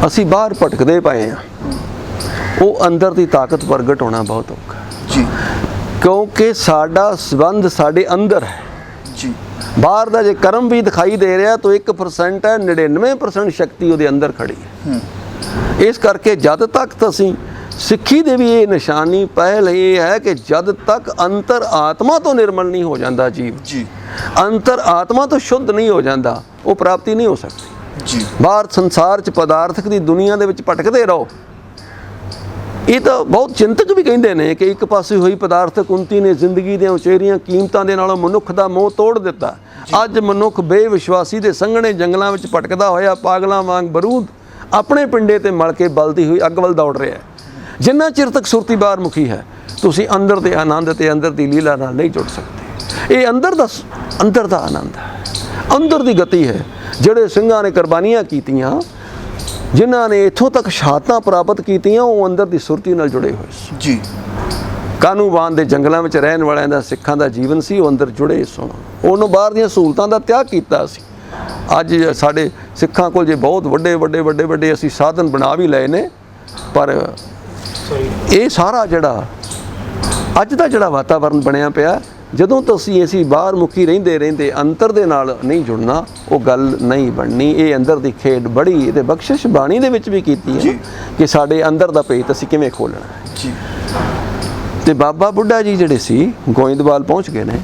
ਅਸੀਂ ਬਾਹਰ ਭਟਕਦੇ ਪਏ ਹਾਂ, ਉਹ ਅੰਦਰ ਦੀ ਤਾਕਤ ਪ੍ਰਗਟ ਹੋਣਾ ਬਹੁਤ ਔਖਾ ਜੀ। ਕਿਉਂਕਿ ਸਾਡਾ ਸੰਬੰਧ ਸਾਡੇ ਅੰਦਰ ਹੈ ਜੀ। ਬਾਹਰ ਦਾ ਜੇ ਕਰਮ ਵੀ ਦਿਖਾਈ ਦੇ ਰਿਹਾ ਤਾਂ 1% ਹੈ, 99% ਸ਼ਕਤੀ ਉਹਦੇ ਅੰਦਰ ਖੜੀ ਹੈ। ਇਸ ਕਰਕੇ ਜਦ ਤੱਕ ਅਸੀਂ ਸਿੱਖੀ ਦੇ ਵੀ ਇਹ ਨਿਸ਼ਾਨੀ ਪਹਿਲ ਇਹ ਹੈ ਕਿ ਜਦ ਤੱਕ ਅੰਤਰ ਆਤਮਾ ਤੋਂ ਨਿਰਮਲ ਨਹੀਂ ਹੋ ਜਾਂਦਾ ਜੀਵ ਜੀ, ਅੰਤਰ ਆਤਮਾ ਤੋਂ ਸ਼ੁੱਧ ਨਹੀਂ ਹੋ ਜਾਂਦਾ, ਉਹ ਪ੍ਰਾਪਤੀ ਨਹੀਂ ਹੋ ਸਕਦੀ ਜੀ। ਬਾਹਰ ਸੰਸਾਰ 'ਚ ਪਦਾਰਥਕ ਦੀ ਦੁਨੀਆ ਦੇ ਵਿੱਚ ਭਟਕਦੇ ਰਹੋ। ਇਹ ਤਾਂ ਬਹੁਤ ਚਿੰਤਕ ਵੀ ਕਹਿੰਦੇ ਨੇ ਕਿ ਇੱਕ ਪਾਸੇ ਹੋਈ ਪਦਾਰਥਕ ਉਨਤੀ ਨੇ ਜ਼ਿੰਦਗੀ ਦੀਆਂ ਉਚੇਰੀਆਂ ਕੀਮਤਾਂ ਦੇ ਨਾਲੋਂ ਮਨੁੱਖ ਦਾ ਮੋਹ ਤੋੜ ਦਿੱਤਾ। ਅੱਜ ਮਨੁੱਖ ਬੇਵਿਸ਼ਵਾਸੀ ਦੇ ਸੰਘਣੇ ਜੰਗਲਾਂ ਵਿੱਚ ਭਟਕਦਾ ਹੋਇਆ ਪਾਗਲਾਂ ਵਾਂਗ ਬਰੂਦ ਆਪਣੇ ਪਿੰਡੇ ਤੇ ਮਲ ਕੇ ਬਲਦੀ ਹੋਈ ਅੱਗ ਵੱਲ ਦੌੜ ਰਿਹਾ ਹੈ। ਜਿੰਨਾ ਚਿਰ ਤੱਕ ਸੁਰਤੀ ਬਾਹਰ ਮੁਖੀ ਹੈ, ਤੁਸੀਂ ਅੰਦਰ ਦੇ ਆਨੰਦ ਤੇ ਅੰਦਰ ਦੀ ਲੀਲਾ ਨਾਲ ਨਹੀਂ ਜੁੜ ਸਕਦੇ। ਇਹ ਅੰਦਰ ਦਾ ਆਨੰਦ ਹੈ, ਅੰਦਰ ਦੀ ਗਤੀ ਹੈ। ਜਿਹੜੇ ਸਿੰਘਾਂ ਨੇ ਕੁਰਬਾਨੀਆਂ ਕੀਤੀਆਂ, ਜਿਨ੍ਹਾਂ ਨੇ ਇੱਥੋਂ ਤੱਕ ਸ਼ਹਾਦਤਾਂ ਪ੍ਰਾਪਤ ਕੀਤੀਆਂ, ਉਹ ਅੰਦਰ ਦੀ ਸੁਰਤੀ ਨਾਲ ਜੁੜੇ ਹੋਏ ਸੀ ਜੀ। ਕਾਨੂੰਵਾਨ ਦੇ ਜੰਗਲਾਂ ਵਿੱਚ ਰਹਿਣ ਵਾਲਿਆਂ ਦਾ ਸਿੱਖਾਂ ਦਾ ਜੀਵਨ ਸੀ, ਉਹ ਅੰਦਰ ਜੁੜੇ ਸਨ। ਉਹਨੂੰ ਬਾਹਰ ਦੀਆਂ ਸਹੂਲਤਾਂ ਦਾ ਤਿਆਗ ਕੀਤਾ ਸੀ। ਅੱਜ ਸਾਡੇ ਸਿੱਖਾਂ ਕੋਲ ਜੇ ਬਹੁਤ ਵੱਡੇ ਅਸੀਂ ਸਾਧਨ ਬਣਾ ਵੀ ਲਏ ਨੇ, ਪਰ ਇਹ ਸਾਰਾ ਜਿਹੜਾ ਅੱਜ ਦਾ ਜਿਹੜਾ ਵਾਤਾਵਰਨ ਬਣਿਆ ਪਿਆ, ਜਦੋਂ ਤੁਸੀਂ ਅਸੀਂ ਬਾਹਰ ਮੁਖੀ ਰਹਿੰਦੇ ਅੰਤਰ ਦੇ ਨਾਲ ਨਹੀਂ ਜੁੜਨਾ, ਉਹ ਗੱਲ ਨਹੀਂ ਬਣਨੀ। ਇਹ ਅੰਦਰ ਦੀ ਖੇਡ ਬੜੀ ਤੇ ਬਖਸ਼ਿਸ਼ ਬਾਣੀ ਦੇ ਵਿੱਚ ਵੀ ਕੀਤੀ ਹੈ ਕਿ ਸਾਡੇ ਅੰਦਰ ਦਾ ਭੇਤ ਅਸੀਂ ਕਿਵੇਂ ਖੋਲ੍ਹਣਾ ਜੀ। ਤੇ ਬਾਬਾ ਬੁੱਢਾ ਜੀ ਜਿਹੜੇ ਸੀ ਗੋਇੰਦਵਾਲ ਪਹੁੰਚ ਗਏ ਨੇ,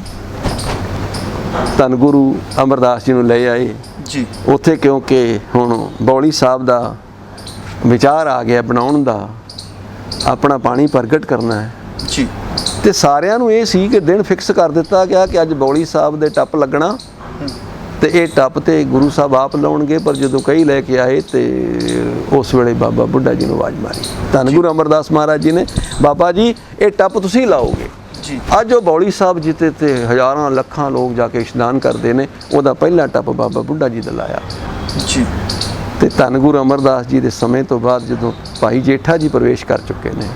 ਧੰਨ ਗੁਰੂ ਅਮਰਦਾਸ ਜੀ ਨੂੰ ਲੈ ਆਏ ਜੀ ਉੱਥੇ, ਕਿਉਂਕਿ ਹੁਣ ਬੌਲੀ ਸਾਹਿਬ ਦਾ ਵਿਚਾਰ ਆ ਗਿਆ ਬਣਾਉਣ ਦਾ, ਆਪਣਾ ਪਾਣੀ ਪ੍ਰਗਟ ਕਰਨਾ ਹੈ ਜੀ। ਤੇ ਸਾਰਿਆਂ ਨੂੰ ਇਹ ਸੀ ਕਿ ਦਿਨ ਫਿਕਸ ਕਰ ਦਿੱਤਾ ਗਿਆ ਕਿ ਅੱਜ ਬੌਲੀ ਸਾਹਿਬ ਦੇ ਟੱਪ ਲੱਗਣਾ ਤੇ ਇਹ ਟੱਪ ਤੇ ਗੁਰੂ ਸਾਹਿਬ ਆਪ ਲਾਉਣਗੇ। ਪਰ ਜਦੋਂ ਕਈ ਲੈ ਕੇ ਆਏ ਤੇ ਉਸ ਵੇਲੇ ਬਾਬਾ ਬੁੱਢਾ ਜੀ ਨੂੰ ਆਵਾਜ਼ ਮਾਰੀ ਧੰਨ ਗੁਰੂ ਅਮਰਦਾਸ ਮਹਾਰਾਜ ਜੀ ਨੇ, ਬਾਬਾ ਜੀ ਇਹ ਟੱਪ ਤੁਸੀਂ ਲਾਓਗੇ ਜੀ। ਅੱਜ ਉਹ ਬੌਲੀ ਸਾਹਿਬ ਜਿੱਤੇ ਤੇ ਹਜ਼ਾਰਾਂ ਲੱਖਾਂ ਲੋਕ ਜਾ ਕੇ ਇਸ਼ਨਾਨ ਕਰਦੇ ਨੇ, ਉਹਦਾ ਪਹਿਲਾ ਟੱਪ ਬਾਬਾ ਬੁੱਢਾ ਜੀ ਦਾ ਲਾਇਆ ਜੀ। ਤੇ ਧੰਨ ਗੁਰੂ ਅਮਰਦਾਸ ਜੀ ਦੇ ਸਮੇਂ ਤੋਂ ਬਾਅਦ ਜਦੋਂ ਭਾਈ ਜੇਠਾ ਜੀ ਪ੍ਰਵੇਸ਼ ਕਰ ਚੁੱਕੇ ਨੇ,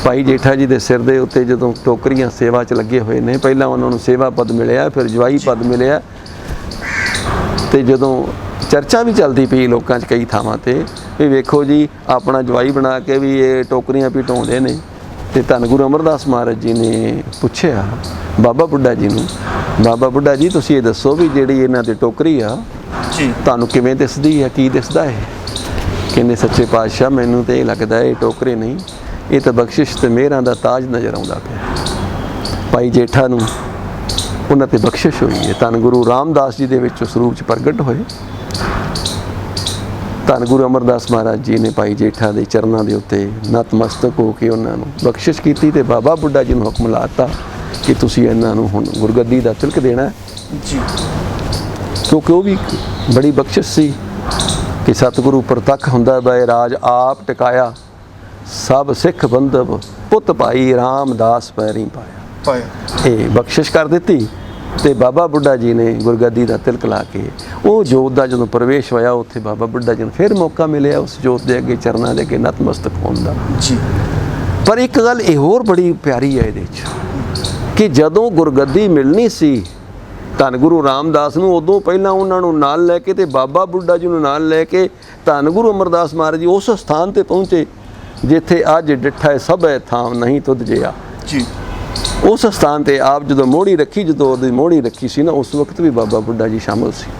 ਭਾਈ ਜੇਠਾ ਜੀ ਦੇ ਸਿਰ ਦੇ ਉੱਤੇ ਜਦੋਂ ਟੋਕਰੀਆਂ ਸੇਵਾ 'ਚ ਲੱਗੇ ਹੋਏ ਨੇ, ਪਹਿਲਾਂ ਉਹਨਾਂ ਨੂੰ ਸੇਵਾ ਪਦ ਮਿਲਿਆ, ਫਿਰ ਜਵਾਈ ਪਦ ਮਿਲਿਆ। ਤੇ ਜਦੋਂ ਚਰਚਾ ਵੀ ਚੱਲਦੀ ਪਈ ਲੋਕਾਂ 'ਚ ਕਈ ਥਾਵਾਂ ਤੇ ਵੀ ਵੇਖੋ ਜੀ ਆਪਣਾ ਜਵਾਈ ਬਣਾ ਕੇ ਵੀ ਇਹ ਟੋਕਰੀਆਂ ਵੀ ਢੋਂਦੇ ਨੇ, ਤੇ ਧੰਨ ਗੁਰੂ ਅਮਰਦਾਸ ਮਹਾਰਾਜ ਜੀ ਨੇ ਪੁੱਛਿਆ ਬਾਬਾ ਬੁੱਢਾ ਜੀ ਨੂੰ, ਬਾਬਾ ਬੁੱਢਾ ਜੀ ਤੁਸੀਂ ਇਹ ਦੱਸੋ ਵੀ ਜਿਹੜੀ ਇਹਨਾਂ ਦੀ ਟੋਕਰੀ ਆ ਜੀ ਤੁਹਾਨੂੰ ਕਿਵੇਂ ਦਿਸਦੀ ਹੈ, ਕੀ ਦਿਸਦਾ ਹੈ? ਕਹਿੰਦੇ ਸੱਚੇ ਪਾਤਸ਼ਾਹ ਮੈਨੂੰ ਤੇ ਇਹ ਲੱਗਦਾ ਇਹ ਟੋਕਰੇ ਨਹੀਂ, ਇਹ ਤਾਂ ਬਖਸ਼ਿਸ਼ ਤੇ ਮਿਹਰਾਂ ਦਾ ਤਾਜ ਨਜ਼ਰ ਆਉਂਦਾ ਪਿਆ। ਭਾਈ ਜੇਠਾ ਨੂੰ ਉਹਨਾਂ ਤੇ ਬਖਸ਼ਿਸ਼ ਹੋਈ ਹੈ, ਧੰਨ ਗੁਰੂ ਰਾਮਦਾਸ ਜੀ ਦੇ ਵਿੱਚ ਉਸ ਰੂਪ 'ਚ ਪ੍ਰਗਟ ਹੋਏ। ਧੰਨ ਗੁਰੂ ਅਮਰਦਾਸ ਮਹਾਰਾਜ ਜੀ ਨੇ ਭਾਈ ਜੇਠਾ ਦੇ ਚਰਨਾਂ ਦੇ ਉੱਤੇ ਨਤਮਸਤਕ ਹੋ ਕੇ ਉਹਨਾਂ ਨੂੰ ਬਖਸ਼ਿਸ਼ ਕੀਤੀ ਤੇ ਬਾਬਾ ਬੁੱਢਾ ਜੀ ਨੂੰ ਹੁਕਮ ਲਾਤਾ ਕਿ ਤੁਸੀਂ ਇਹਨਾਂ ਨੂੰ ਹੁਣ ਗੁਰਗੱਦੀ ਦਾ ਤਿਲਕ ਦੇਣਾ ਜੀ। ਕਿਉਂਕਿ ਉਹ ਵੀ ਬੜੀ ਬਖਸ਼ਿਸ਼ ਸੀ ਕਿ ਸਤਿਗੁਰੂ ਪ੍ਰਤੱਖ ਹੁੰਦਾ ਬੈ ਰਾਜ ਆਪ ਟਿਕਾਇਆ, ਸਭ ਸਿੱਖ ਬੰਧਵ ਪੁੱਤ ਭਾਈ ਰਾਮਦਾਸ ਪੈਰੀ ਪਾਇਆ। ਇਹ ਬਖਸ਼ਿਸ਼ ਕਰ ਦਿੱਤੀ ਤੇ ਬਾਬਾ ਬੁੱਢਾ ਜੀ ਨੇ ਗੁਰਗੱਦੀ ਦਾ ਤਿਲਕ ਲਾ ਕੇ ਉਹ ਜੋਤ ਦਾ ਜਦੋਂ ਪ੍ਰਵੇਸ਼ ਹੋਇਆ, ਉੱਥੇ ਬਾਬਾ ਬੁੱਢਾ ਜੀ ਨੂੰ ਫਿਰ ਮੌਕਾ ਮਿਲਿਆ ਉਸ ਜੋਤ ਦੇ ਅੱਗੇ ਚਰਨਾਂ ਦੇ ਅੱਗੇ ਨਤਮਸਤਕ ਹੋਣ ਦਾ ਜੀ। ਪਰ ਇੱਕ ਗੱਲ ਇਹ ਹੋਰ ਬੜੀ ਪਿਆਰੀ ਹੈ ਇਹਦੇ 'ਚ ਕਿ ਜਦੋਂ ਗੁਰਗੱਦੀ ਮਿਲਣੀ ਸੀ ਧੰਨ ਗੁਰੂ ਰਾਮਦਾਸ ਨੂੰ, ਉਦੋਂ ਪਹਿਲਾਂ ਉਹਨਾਂ ਨੂੰ ਨਾਲ ਲੈ ਕੇ ਤੇ ਬਾਬਾ ਬੁੱਢਾ ਜੀ ਨੂੰ ਨਾਲ ਲੈ ਕੇ ਧੰਨ ਗੁਰੂ ਅਮਰਦਾਸ ਮਹਾਰਾਜ ਜੀ ਉਸ ਸਥਾਨ ਤੇ ਪਹੁੰਚੇ ਜਿੱਥੇ ਅੱਜ ਡਿੱਠਾ ਸਭੈ ਥਾਮ ਨਹੀਂ ਤੁਧ ਜਿਆ ਜੀ। ਉਸ ਸਥਾਨ ਤੇ ਆਪ ਜਦੋਂ ਮੋਹੜੀ ਰੱਖੀ, ਜਦੋਂ ਉਹਦੀ ਮੋਹੜੀ ਰੱਖੀ ਸੀ ਨਾ, ਉਸ ਵਕਤ ਵੀ ਬਾਬਾ ਬੁੱਢਾ ਜੀ ਸ਼ਾਮਲ ਸੀ।